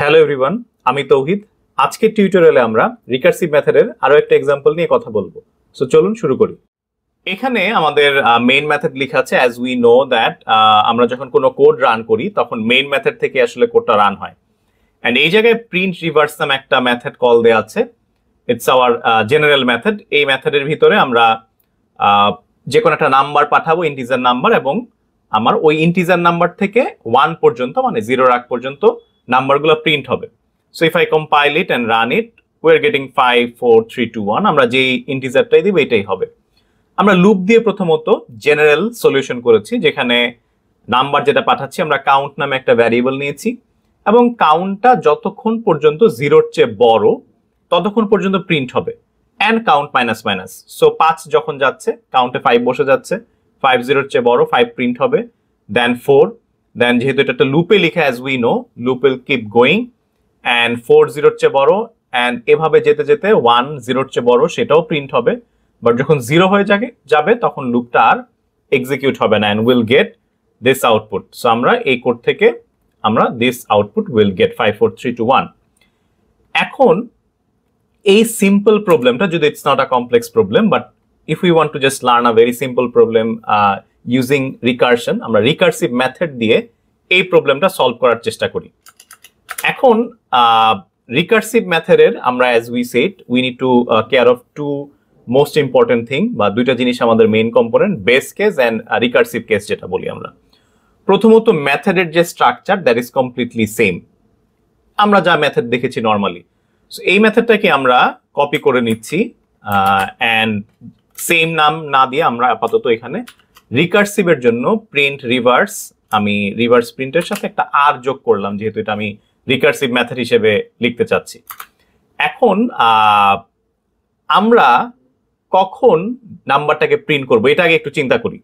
Hello everyone, আমি তৌহিদ। আজকের টিউটোরিয়ালে আমরা রিকার্সিভ মেথডের আরো একটা এক্সাম্পল নিয়ে কথা বলবো। সো চলুন শুরু করি। এখানে আমাদের মেইন মেথড লেখা আছে। অ্যাজ উই নো দ্যাট আমরা যখন কোনো কোড রান করি তখন মেইন মেথড থেকে আসলে কোডটা রান হয়। এন্ড এই জায়গায় প্রিন্ট রিভার্স নামে একটা মেথড কল দেয়া আছে। It's hour general method. এই মেথডের ভিতরে আমরা যে কোনো একটা নাম্বার পাঠাবো, ইন্টিজার নাম্বার, এবং আমার ওই ইন্টিজার নাম্বার থেকে 1 পর্যন্ত মানে 0 আগ পর্যন্ত নাম্বারগুলো প্রিন্ট হবে। So if I compile it and run it, we are getting 5 4 3 2 1। আমরা যেই ইন্টিজারটাই দিব এটাই হবে। আমরা লুপ দিয়ে প্রথমত জেনারেল সলিউশন করেছি, যেখানে নাম্বার যেটা পাঠাচ্ছি আমরা কাউন্ট নামে একটা ভ্যারিয়েবল নিয়েছি, এবং কাউন্টটা যতক্ষণ পর্যন্ত 0-র চেয়ে বড় ততক্ষণ পর্যন্ত প্রিন্ট হবে। And count minus minus. So 5 যখন যাচ্ছে কাউন্টে 5 বসে যাচ্ছে, 5 0-র চেয়ে বড় 5 প্রিন্ট হবে, দেন 4, দেন যেহেতু এটা একটা লুপে লিখা, as we know loop will keep going, and 4 0-র চেয়ে বড়, এন্ড এভাবে যেতে যেতে 1 0-র চেয়ে বড় সেটাও প্রিন্ট হবে। বাট যখন 0 হয়ে যাবে তখন লুপটা আর এক্সিকিউট হবে না, and will get this output. So আমরা এই কোড থেকে আমরা দিস আউটপুট উইল গেট 5 4 3 2 1। এখন এই সিম্পল প্রবলেমটা, যদি it's not a complex problem, but if we want to just learn a very simple problem using recursion, আমরা রিকার্সিভ মেথড দিয়ে এই প্রবলেমটা সলভ করার চেষ্টা করি। এখন রিকার্সিভ মেথডের আমরা, as we said, we need to care of two most important thing, বা দুইটা জিনিস আমাদের main component, base case and recursive case যেটা বলি আমরা। প্রথমত মেথডের যে structure that is completely same, আমরা যা মেথড দেখেছি নর্মালি। সো এই মেথডটাকে আমরা কপি করে নিচ্ছি, এন্ড সেম নাম না দিয়ে আমরা আপাতত এখানে রিকার্সিভের জন্য প্রিন্ট রিভার্স, আমি রিভার্স প্রিন্টের সাথে একটা আর যোগ করলাম, যেহেতু এটা আমি রিকার্সিভ মেথড হিসেবে লিখতে চাচ্ছি। এখন আমরা কখন নাম্বারটাকে প্রিন্ট করবো এটা আগে একটু চিন্তা করি।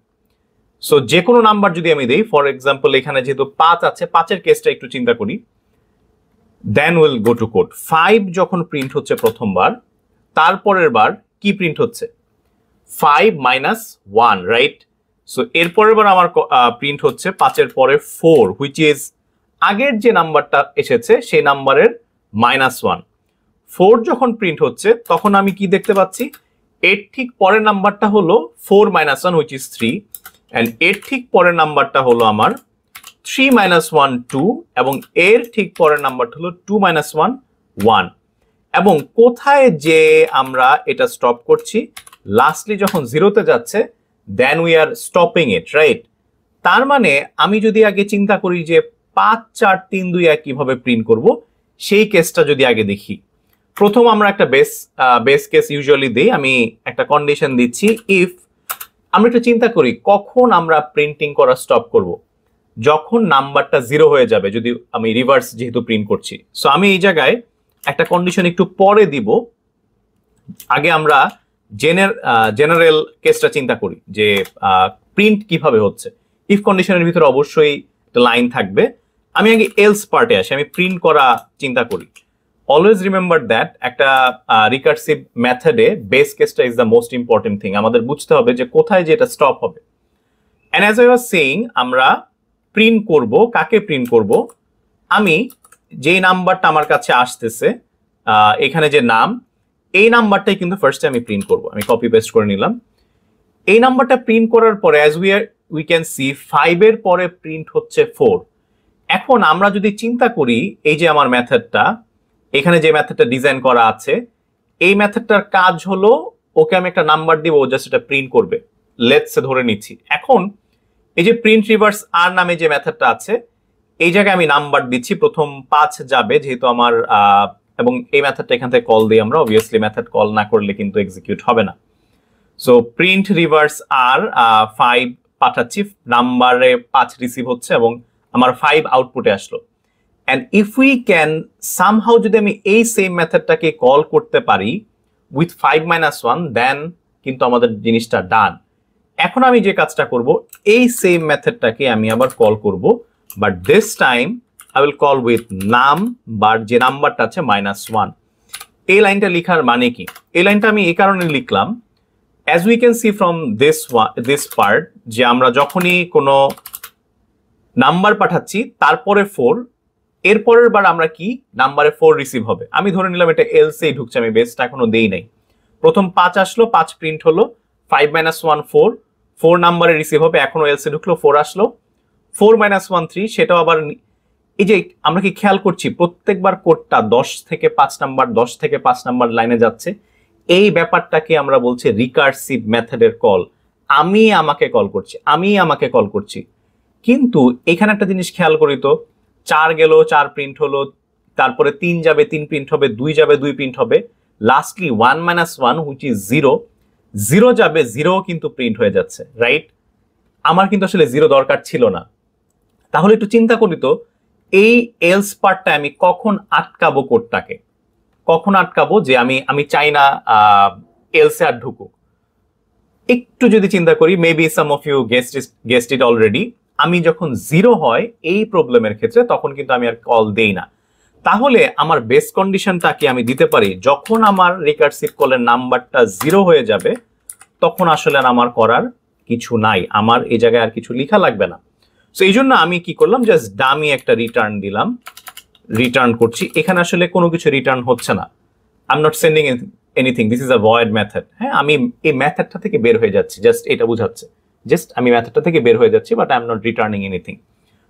সো যে কোনো নাম্বার যদি আমি দেই, ফর এক্সাম্পল এখানে যেহেতু 5 আছে, 5-এর কেসটা একটু চিন্তা করি, then will go to code. 5 যখন প্রিন্ট হচ্ছে প্রথমবার, তারপরের বার কি প্রিন্ট হচ্ছে? 5 - 1, রাইট? সো এরপরের বার আমার প্রিন্ট হচ্ছে 5-এর পরে 4, হুইচ ইজ আগের যে নাম্বারটা এসেছে সেই নাম্বারের -1। 4 যখন প্রিন্ট হচ্ছে তখন আমি কি দেখতে পাচ্ছি? এর ঠিক পরের নাম্বারটা হলো 4 - 1, হুইচ ইজ 3, এন্ড এর ঠিক পরের নাম্বারটা হলো আমার 3 - 1 2, এবং এর ঠিক পরের নাম্বারটা হলো 2 - 1 1। এবং কোথায় যে আমরা এটা স্টপ করছি? লাস্টলি যখন 0-তে যাচ্ছে, then we are stopping it, right? তার মানে আমি যদি আগে চিন্তা করি যে 5 4 3 2 1 কিভাবে প্রিন্ট করব, সেই কেসটা যদি আগে দেখি। প্রথম আমরা একটা বেস কেস ইউজুয়ালি দিই, আমি একটা কন্ডিশন দিচ্ছি। ইফ আমরা একটু চিন্তা করি কখন আমরা প্রিন্টিং করা স্টপ করব, যখন নাম্বারটা 0 হয়ে যাবে, যদি আমি রিভার্স যেহেতু প্রিন্ট করছি। সো আমি এই জায়গায় একটা কন্ডিশন একটু পরে দিব, আগে আমরা জেনারেল কেসটা চিন্তা করি যে প্রিন্ট কিভাবে হচ্ছে। ইফ কন্ডিশনের ভিতরে অবশ্যই একটা লাইন থাকবে। আমি আগে এলস পার্টে আসি, আমি প্রিন্ট করা চিন্তা করি। অলওয়েজ রিমেম্বার দ্যাট একটা রিকার্সিভ মেথডে বেস কেসটা is the most important thing. আমাদের বুঝতে হবে যে কোথায় যে এটা স্টপ হবে। And as I was saying, আমরা প্রিন্ট করব, কাকে প্রিন্ট করব? আমি যেই নাম্বারটা আমার কাছে আসতেছে, এখানে যে নাম, এই নাম্বারটাই কিন্তু ফার্স্টে আমি প্রিন্ট করব। আমি কপি পেস্ট করে নিলাম। এই নাম্বারটা প্রিন্ট করার পরে অ্যাজ উই ক্যান সি 5-এর পরে প্রিন্ট হচ্ছে 4। এখন আমরা যদি চিন্তা করি, এই যে আমার মেথডটা, এখানে যে মেথডটা ডিজাইন করা আছে, এই মেথডটার কাজ হলো ওকে আমি একটা নাম্বার দিব, ও জাস্ট এটা প্রিন্ট করবে। লেটস ধরে নিচ্ছি। এখন এই যে প্রিন্ট রিভার্স আর নামে যে মেথডটা আছে, এই জায়গায় আমি নাম্বার দিচ্ছি, প্রথম 5 যাবে যেহেতু আমার, এবং এই মেথডটা এখান থেকে কল দিই আমরা। অবভিয়াসলি মেথড কল না করলে কিন্তু এক্সিকিউট হবে না। সো প্রিন্ট রিভার্স আর 5 পাঠাচ্ছি, নাম্বারে 5 রিসিভ হচ্ছে এবং আমার 5 আউটপুটে আসলো। And if we can somehow, যদি আমি এই সেম মেথডটাকে কল করতে পারি উইথ 5 - 1, দেন কিন্তু আমাদের জিনিসটা ডান। এখন আমি যে কাজটা করব, এই সেম মেথডটাকে আমি আবার কল করব, but this time I will call with নাম, বাট যে নাম্বারটা আছে -1। এই লাইনটা লেখার মানে কি? এই লাইনটা আমি এই কারণে লিখলাম, as we can see from this part, যে আমরা যখনই কোনো নাম্বার পাঠাচ্ছি তারপরে 4, এরপরের বার আমরা কি নাম্বারে 4 রিসিভ হবে, আমি ধরে নিলাম এটা এলসে ঢুকছে, আমি বেসটা এখনো দেই নাই। প্রথম 5 আসলো, 5 প্রিন্ট হলো, 5 - 1 4, 4 নাম্বারে রিসিভ হবে, এখনো এলসে ঢুকলো, 4 আসলো, 4 - 1 3, সেটাও আবার। এই যে আমরা কি খেয়াল করছি প্রত্যেকবার কোডটা 10 থেকে 5 নাম্বার 10 থেকে 5 নাম্বার লাইনে যাচ্ছে, এই ব্যাপারটাকে আমরা বলছি রিকার্সিভ মেথডের কল। আমি আমাকে কল করছি, আমি আমাকে কল করছি। কিন্তু এখানে একটা জিনিস খেয়াল করি তো, 4 গেল, 4 প্রিন্ট হলো, তারপরে 3 যাবে, 3 প্রিন্ট হবে, 2 যাবে, 2 প্রিন্ট হবে, লাস্টলি 1 - 1 হুইচ ইজ 0, 0 যাবে, 0 কিন্তু প্রিন্ট হয়ে যাচ্ছে, রাইট? আমার কিন্তু আসলে 0 দরকার ছিল না। তাহলে একটু চিন্তা করি তো, এই এলস পার্টটা আমি কখন আটকাবো কোডটাকে, কখন আটকাবো যে আমি চাই না এলসে আর ঢুকুক। একটু যদি চিন্তা করি, maybe some of you guessed it already, আমি যখন 0 হয় এই প্রবলেমের ক্ষেত্রে তখন কিন্তু আমি আর কল দেই না। তাহলে আমার বেস কন্ডিশনটা কি আমি দিতে পারি, যখন আমার রিকার্সিভ কলের নাম্বারটা 0 হয়ে যাবে তখন আসলে আর আমার করার কিছু নাই, আমার এই জায়গায় আর কিছু লেখা লাগবে না। সো এই জন্য আমি কি করলাম, জাস্ট ডামি একটা রিটার্ন দিলাম, রিটার্ন করছি। এখানে আসলে কোনো কিছু রিটার্ন হচ্ছে না, I am not sending anything, this is a void method. হ্যাঁ, আমি এই মেথডটা থেকে বের হয়ে যাচ্ছি, জাস্ট এটা বোঝাচ্ছে, জাস্ট আমি মেথডটা থেকে বের হয়ে যাচ্ছি, but I am not returning anything.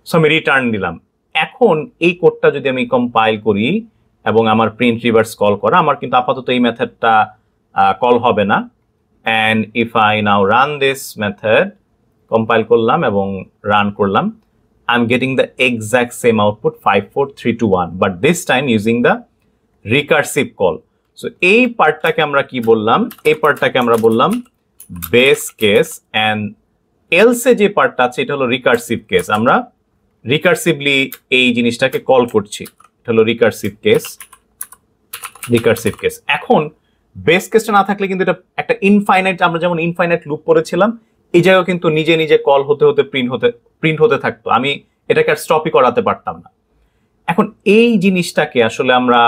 So আমি রিটার্ন দিলাম। এখন এই কোডটা যদি আমি কম্পাইল করি এবং আমার প্রিন্ট রিভার্স কল করা, আমার কিন্তু আপাতত এই মেথডটা কল হবে না। And if I now run this method, compile করলাম এবং রান করলাম, I'm getting the exact same output 5 4 3 2 1, but this time using the recursive call. So এই পার্টটাকে আমরা কি বললাম, এই পার্টটাকে আমরা বললাম বেস কেস, and else এ যে পার্টটা আছে এটা হলো রিকার্সিভ কেস। আমরা রিকার্সিভলি এই জিনিসটাকে কল করছি, এটা হলো রিকার্সিভ কেস, রিকার্সিভ কেস। এখন বেস কেসটা না থাকলে কিন্তু এটা একটা ইনফাইনাইট, আমরা যেমন ইনফাইনাইট লুপ করেছিলাম, এই জায়গায় কিন্তু নিজে নিজে কল হতে হতে প্রিন্ট হতে থাকতো, আমি এটাকে আর স্টপই করাতে পারতাম না। এখন এই জিনিসটাকে আসলে আমরা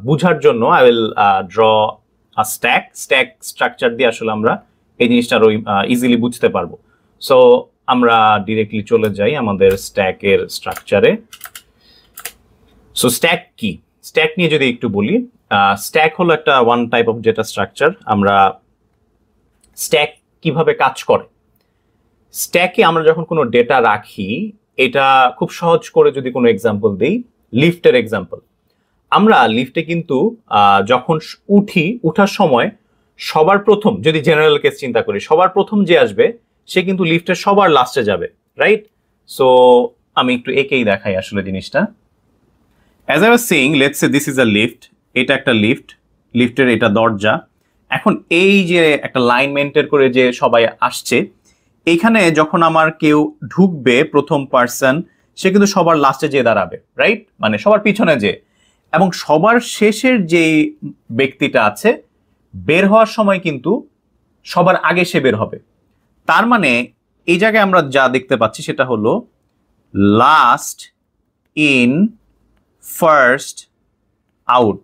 বুঝার জন্য I will draw a stack structure দিয়ে আসলে আমরা এই জিনিসটা আরো ইজিলি বুঝতে পারবো। সো আমরা ডিরেক্টলি চলে যাই আমাদের স্ট্যাকের স্ট্রাকচারে। সো স্ট্যাক কি, স্ট্যাক নিয়ে যদি একটু বলি, স্ট্যাক হলো একটা one type of data structure. আমরা স্ট্যাক কিভাবে কাজ করে, স্ট্যাকে আমরা যখন কোনো ডেটা রাখি, এটা খুব সহজ করে যদি কোনো এক্সাম্পল দিই, লিফটের এক্সাম্পল। আমরা লিফটে কিন্তু যখন উঠার সময় সবার প্রথম, যদি জেনারেল কেস চিন্তা করি, সবার প্রথম যে আসবে সে কিন্তু লিফটের সবার লাস্টে যাবে, রাইট? সো আমি একটু একেই দেখাই আসলে জিনিসটা। As I was saying, let's say this is a lift, এটা একটা লিফট, লিফটের এটা দরজা। এখন এই যে একটা লাইন মেনটেন করে যে সবাই আসছে, এইখানে যখন আমার কেউ ঢুকবে প্রথম পার্সন, সে কিন্তু সবার লাস্টে যেয়ে দাঁড়াবে, রাইট? মানে সবার পিছনে যে, এবং সবার শেষের যে ব্যক্তিটা আছে বের হওয়ার সময় কিন্তু সবার আগে সে বের হবে। তার মানে এই জায়গায় আমরা যা দেখতে পাচ্ছি সেটা হলো লাস্ট ইন ফার্স্ট আউট।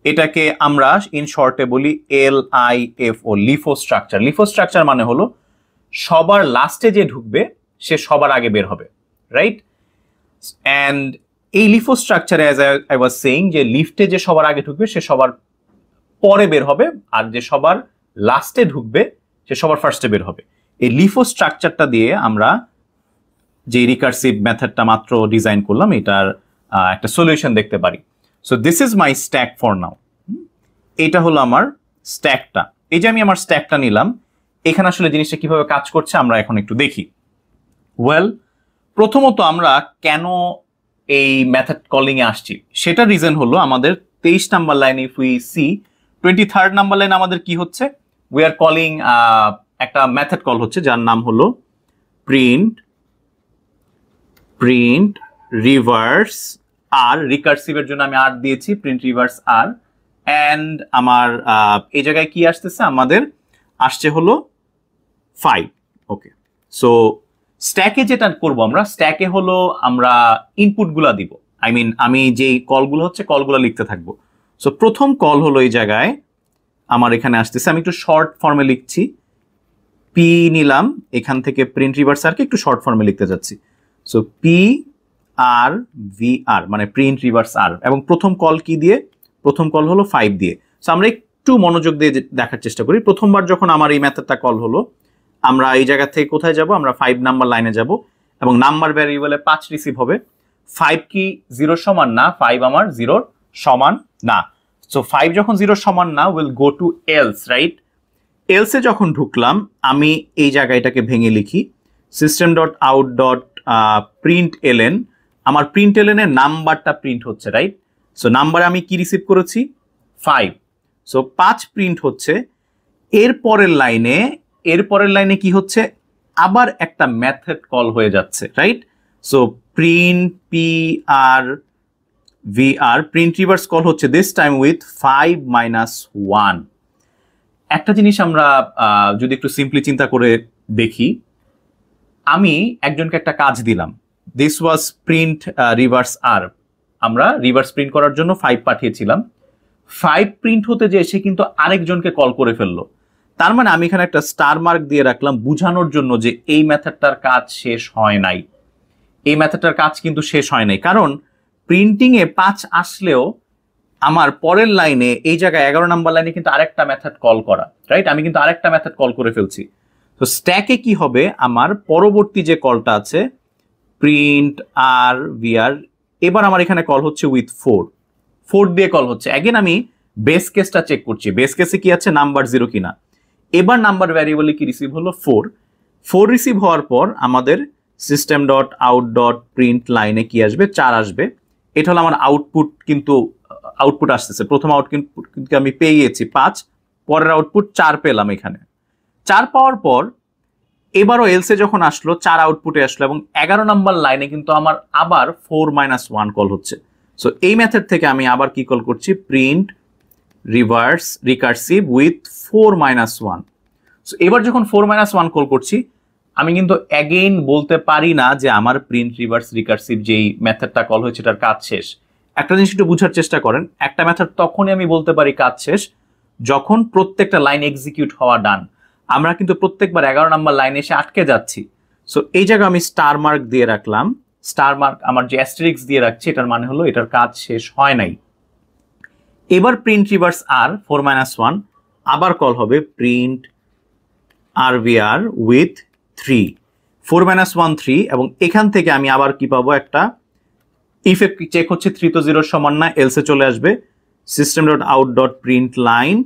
এটাকে আমরা ইন শর্টে বলি LIFO, LIFO structure. LIFO structure মানে হলো সবার লাস্টে যে ঢুকবে সে সবার আগে বের হবে, রাইট? অ্যান্ড এই লিফো স্ট্রাকচারে অ্যাজ আই ওয়াজ সেইং, যে লিফটে যে সবার আগে ঢুকবে সে সবার পরে বের হবে, আর যে সবার লাস্টে ঢুকবে সে সবার ফার্স্টে বের হবে। এই লিফো স্ট্রাকচারটা দিয়ে আমরা যে রিকার্সিভ মেথডটা মাত্র ডিজাইন করলাম, এটার একটা সলিউশন দেখতে পারি। So this is my stack for now. এটা হলো আমার স্ট্যাকটা। এই যে আমি আমার স্ট্যাকটা নিলাম, এখানে আসলে জিনিসটা কিভাবে কাজ করছে আমরা এখন একটু দেখি। ওয়েল, প্রথমত আমরা কেন এই মেথড কলিং এ আসছি সেটা রিজন হলো আমাদের 23 number line, if we see 23rd number line আমাদের কি হচ্ছে, উই আর কলিং একটা মেথড কল হচ্ছে যার নাম হলো প্রিন্ট রিভার্স আর। রিকার্সিভের জন্য আমি আর দিয়েছি প্রিন্ট রিভার্স আর। অ্যান্ড আমার এই জায়গায় কি আসতেছে, আমাদের আসছে হলো 5। ওকে, সো স্ট্যাকে যেটা করব আমরা, স্ট্যাকে হলো আমরা ইনপুটগুলা দিব, আই মিন আমি যেই কলগুলো হচ্ছে কলগুলো লিখতে থাকবো। সো প্রথম কল হলো এই জায়গায় আমার এখানে আসতেছে, আমি একটু শর্ট ফর্মে লিখছি, পি নিলাম, এখান থেকে প্রিন্ট রিভার্স আরকে একটু শর্ট ফর্মে লিখতে যাচ্ছি। সো পি আর ভি আর, মানে প্রিন্ট রিভার্স আর, এবং প্রথম কল কি দিয়ে? প্রথম কল হলো 5 দিয়ে। সো আমরা একটু মনোযোগ দিয়ে দেখার চেষ্টা করি। প্রথমবার যখন আমার এই মেথডটা কল হলো, আমরা এই জায়গা থেকে কোথায় যাব? আমরা 5 নাম্বার লাইনে যাব এবং নাম্বার ভ্যারিয়েবলে 5 রিসিভ হবে। 5 কি 0 সমান না? 5 আমার 0 সমান না। সো 5 যখন 0 সমান না, will go to else, right? এলসে যখন ঢুকলাম, আমি এই জায়গাটাকে ভেঙে লিখি system dot out dot print LN. আমার প্রিন্ট এলএন এর নাম্বারটা প্রিন্ট হচ্ছে, রাইট? সো নাম্বারে আমি কি রিসিভ করেছি? 5। সো 5 প্রিন্ট হচ্ছে। এর পরের লাইনে কি হচ্ছে? আবার একটা মেথড কল হয়ে যাচ্ছে, right? So print P R V আর, প্রিন্ট রিভার্স কল হচ্ছে দিস টাইম উইথ 5 মাইনাস 1। একটা জিনিস আমরা যদি একটু সিম্পলি চিন্তা করে দেখি, আমি একজনকে একটা কাজ দিলাম, দিস ওয়াজ প্রিন্ট রিভার্স আর। আমরা রিভার্স প্রিন্ট করার জন্য 5 পাঠিয়েছিলাম। 5 প্রিন্ট হতে যে সে কিন্তু আরেকজনকে কল করে ফেললো। তার মানে আমি এখানে একটা স্টার মার্ক দিয়ে রাখলাম বোঝানোর জন্য যে এই মেথডটার কাজ শেষ হয় নাই। এই মেথডটার কাজ কিন্তু শেষ হয় নাই, কারণ প্রিন্টিং এ 5 আসলেও আমার পরের লাইনে এই জায়গায় 11 নাম্বার লাইনে কিন্তু আরেকটা মেথড কল করা, রাইট? আমি কিন্তু আরেকটা মেথড কল করে ফেলছি। তো স্ট্যাকে কি হবে? আমার পরবর্তী যে কলটা আছে প্রিন্ট আর ভিআর, এবার আমার এখানে কল হচ্ছে উইথ 4 দিয়ে কল হচ্ছে। অ্যাগেন আমি বেস কেসটা চেক করছি, বেস কেসে কি আছে? নাম্বার 0 কিনা। এবার নাম্বার ভ্যারিয়েবলে কি রিসিভ হলো? 4 রিসিভ হওয়ার পর আমাদের system dot out dot print লাইনে কি আসবে? 4 আসবে। এটা হলো আমার আউটপুট, কিন্তু আউটপুট আসতেছে। প্রথম আউটপুট কিন্তু আমি পেয়ে গেছি 5, পরের আউটপুট 4 পেলাম এখানে। 4 পাওয়ার পর এবারও এলসে যখন আসলো 4 আউটপুটে আসলো, এবং 11 নাম্বার লাইনে কিন্তু আমার আবার 4 মাইনাস 1 কল হচ্ছে। সো এই মেথড থেকে আমি আবার কি কল করছি? Print reverse recursive with 4 minus 1। So এবার যখন 4 মাইনাস 1 কল করছি, আমি কিন্তু অ্যাগেইন বলতে পারি না যে আমার প্রিন্ট রিভার্স রিকার্সিভ যেই মেথডটা কল হয়েছে এটার কাজ শেষ। একটা জিনিস একটু বোঝার চেষ্টা করেন, একটা মেথড তখনই আমি বলতে পারি কাজ শেষ যখন প্রত্যেকটা লাইন এক্সিকিউট হওয়া ডান। আমরা কিন্তু প্রত্যেকবার 11 নাম্বার লাইনে এসে আটকে যাচ্ছি। সো এই জায়গায় আমি স্টার মার্ক দিয়ে রাখলাম। স্টার মার্ক আমার যে অ্যাস্টেরিক্স দিয়ে রাখছি, এটার মানে হলো এটার কাজ শেষ হয় নাই। এবার প্রিন্ট রিভার্স আর 4 মাইনাস 1 আবার কল হবে print R VR with 3, 4 minus 1 3, এবং এখান থেকে আমি আবার কি পাবো? একটা ইফেক্ট চেক হচ্ছে 3 তো 0 সমান না, এলসে চলে আসবে system dot out dot print line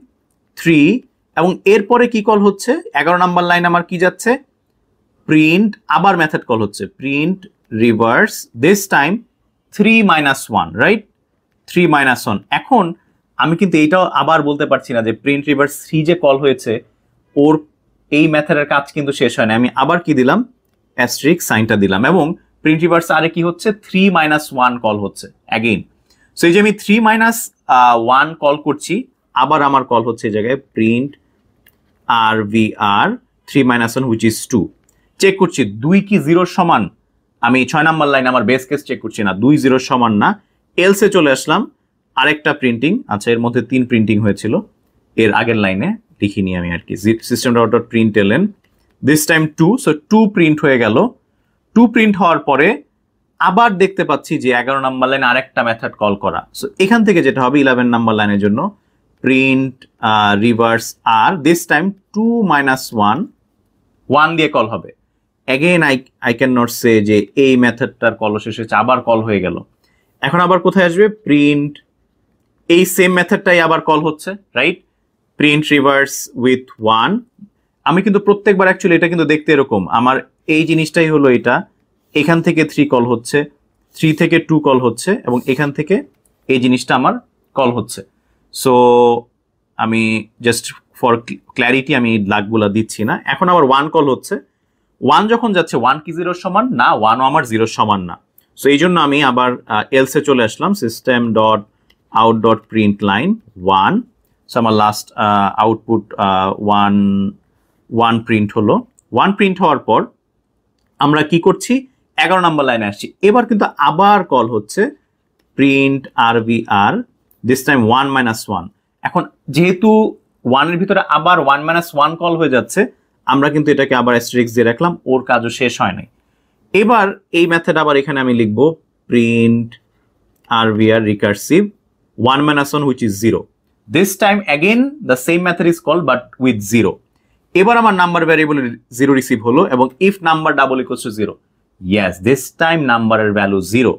3, এবং এরপরে কি কল হচ্ছে? 11 নাম্বার লাইন আমার কি যাচ্ছে? প্রিন্ট, আবার মেথড কল হচ্ছে print reverse, this time 3 minus 1, right? 3 minus 1। এখন আমি কিন্তু এইটাও আবার বলতে পারছি না যে প্রিন্ট রিভার্স 3 যে কল হয়েছে ওর এই মেথডের কাজ কিন্তু শেষ হয় না। আমি আবার কি দিলাম? অ্যাস্টেরিক সাইনটা দিলাম, এবং প্রিন্ট রিভার্স আরে কি হচ্ছে? 3 মাইনাস 1 কল হচ্ছে অ্যাগেইন। সো এই যে আমি 3 মাইনাস 1 কল করছি, আবার আমার কল হচ্ছে এই জায়গায় print R V R 3 minus 1 which is 2। Check করছি 2 কি 0 সমান। আমি 6 নাম্বার লাইনে আমার বেস কেস চেক করছি না, 2 0 সমান না। এলসে চলে আসলাম, আরেকটা প্রিন্টিং, আচ্ছা এর মধ্যে 3 প্রিন্টিং হয়েছিল এর আগের লাইনে, লিখিনি আমি আর কি। System dot print LN this time 2, so 2 print হয়ে গেল। 2 প্রিন্ট হওয়ার পরে আবার দেখতে পাচ্ছি যে 11 নাম্বার লাইনে আরেকটা মেথড কল করা। সো এখান থেকে যেটা হবে 11 নাম্বার লাইনের জন্য print reverse R, this time 2 minus 1 দিয়ে কল হবে। Again I can not say যে এই মেথডটার কল শেষ হয়েছে, আবার কল হয়ে গেল। এখন আবার কোথায় আসবে? প্রিন্ট, এই সেম মেথডটাই আবার কল হচ্ছে, রাইট? Print reverse with 1। আমি কিন্তু প্রত্যেকবার অ্যাকচুয়ালি এটা কিন্তু দেখতে এরকম, আমার এই জিনিসটাই হলো এটা, এখান থেকে 3 কল হচ্ছে, 3 থেকে 2 কল হচ্ছে, এবং এখান থেকে এই জিনিসটা আমার কল হচ্ছে। সো আমি জাস্ট ফর ক্ল্যারিটি আমি লাখগুলা দিচ্ছি না। এখন আবার 1 কল হচ্ছে, 1 যখন যাচ্ছে 1 কি 0 সমান না, 1ও আমার 0 সমান না। সো এই জন্য আমি আবার এলসে চলে আসলাম system dot out dot print line 1। So আমার লাস্ট আউটপুট 1 প্রিন্ট হলো। 1 প্রিন্ট হওয়ার পর আমরা কি করছি? 11 নাম্বার লাইনে আসছি। এবার কিন্তু আবার কল হচ্ছে print R V R, this time 1 minus 1। এখন যেহেতু 1 এর ভিতরে আবার 1 মাইনাস 1 কল হয়ে যাচ্ছে, আমরা কিন্তু এটাকে আবার অ্যাস্টেরিক্স দিয়ে রাখলাম, ওর কাজও শেষ হয় নাই। এবার এই মেথড আবার এখানে আমি লিখবো print RVR recursive 1 minus 1 which is 0. This time again the same method is called but with 0. এবার আমার নাম্বার ভ্যারিয়েবল 0 রিসিভ হলো এবং if number double equals to 0. Yes, this time নাম্বারের ভ্যালু 0.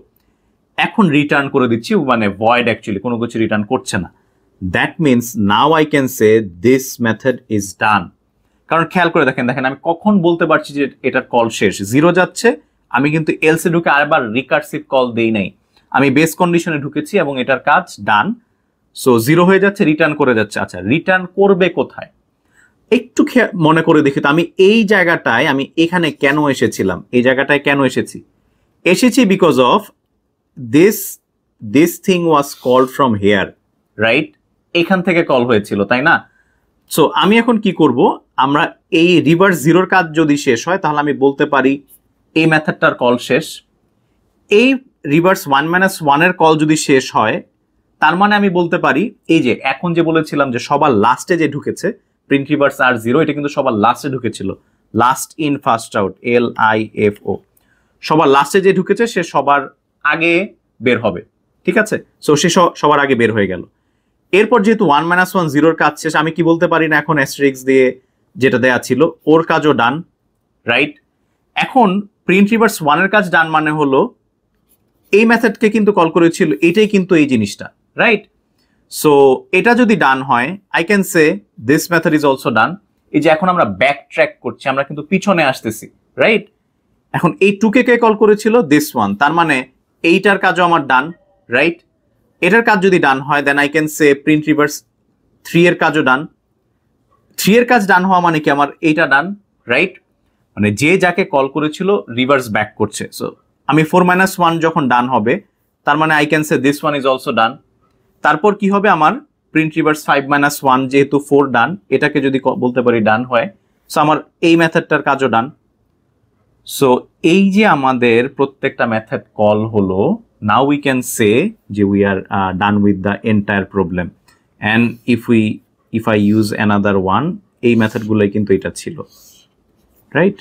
এখন রিটার্ন করে দিচ্ছি, মানে void actually কোনো কিছু রিটার্ন করছে না। That means now I can say this method is done. কারণ খেয়াল করে দেখেন আমি কখন বলতে পারছি যে এটার কল শেষ, 0 যাচ্ছে, আমি কিন্তু এলসে ঢুকে আরেকবার রিকার্সিভ কল দেই নাই, আমি বেস কন্ডিশনে ঢুকেছি এবং এটার কাজ ডান। সো 0 হয়ে যাচ্ছে, রিটার্ন করে যাচ্ছে। আচ্ছা, রিটার্ন করবে কোথায় একটু মনে করে দেখি তো, আমি এই জায়গাটায় আমি এখানে কেন এসেছিলাম, এই জায়গাটায় কেন এসেছি because of this thing was called from here, right? এখান থেকে কল হয়েছিল, তাই না? সো আমি এখন কি করব, আমরা এই রিভার্স 0-র কাজ যদি শেষ হয় তাহলে আমি বলতে পারি এই মেথডটার কল শেষ। এই রিভার্স 1 - 1 এর কল যদি শেষ হয় তার মানে আমি বলতে পারি এই যে এখন যে বলেছিলাম যে সবার লাস্টে যে ঢুকেছে প্রিন্ট রিভার্স R0, এটা কিন্তু সবার লাস্টে ঢুকেছিল, last in first out, LIFO। সবার লাস্টে যে ঢুকেছে সে সবার আগে বের হবে, ঠিক আছে? সো সে সবার আগে বের হয়ে গেল। এরপর যেহেতু 1 - 1 0-র কাজ শেষ, আমি কি বলতে পারি না এখন অ্যাস্টেরিক্স দিয়ে যেটা দেয়া ছিল ওর কাজও ডান, রাইট? এখন প্রিন্ট রিভার্স 1-এর কাজ ডান মানে হলো এই মেথডকে কিন্তু কল করেছিল, এটাই কিন্তু এই জিনিসটা, রাইট? সো এটা যদি ডান হয় I can say this method is also ডান। এই যে এখন আমরা ব্যাক ট্র্যাক করছি, আমরা কিন্তু পিছনে আসতেছি, রাইট? এখন এই 2কে কে কল করেছিল? দিস ওয়ান, তার মানে এইটার কাজও আমার ডান, রাইট? এটার কাজ যদি ডান হয় then I can say print reverse 3 এর কাজও ডান। 3 এর কাজ ডান হওয়া মানে কি আমার এইটা ডান, রাইট? মানে যে যাকে কল করেছিল রিভার্স ব্যাক করছে। সো আমি 4 - 1 যখন ডান হবে তার মানে I can say this one is also ডান। তারপর কি হবে আমার প্রিন্ট রিভার্স 5 - 1, যেহেতু 4 ডান, এটাকে যদি বলতে পারি ডান হয়, সো আমার এই মেথডটার কাজও ডান। সো এই যে আমাদের প্রত্যেকটা মেথড কল হলো, নাও উই ক্যান সে যে we are done with the entire problem. And if I use another one, এই মেথডগুলোই কিন্তু এটা ছিল, right?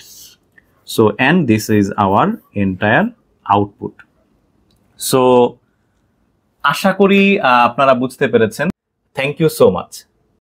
So and this is our entire output. So আশা করি আপনারা বুঝতে পেরেছেন। Thank you so much.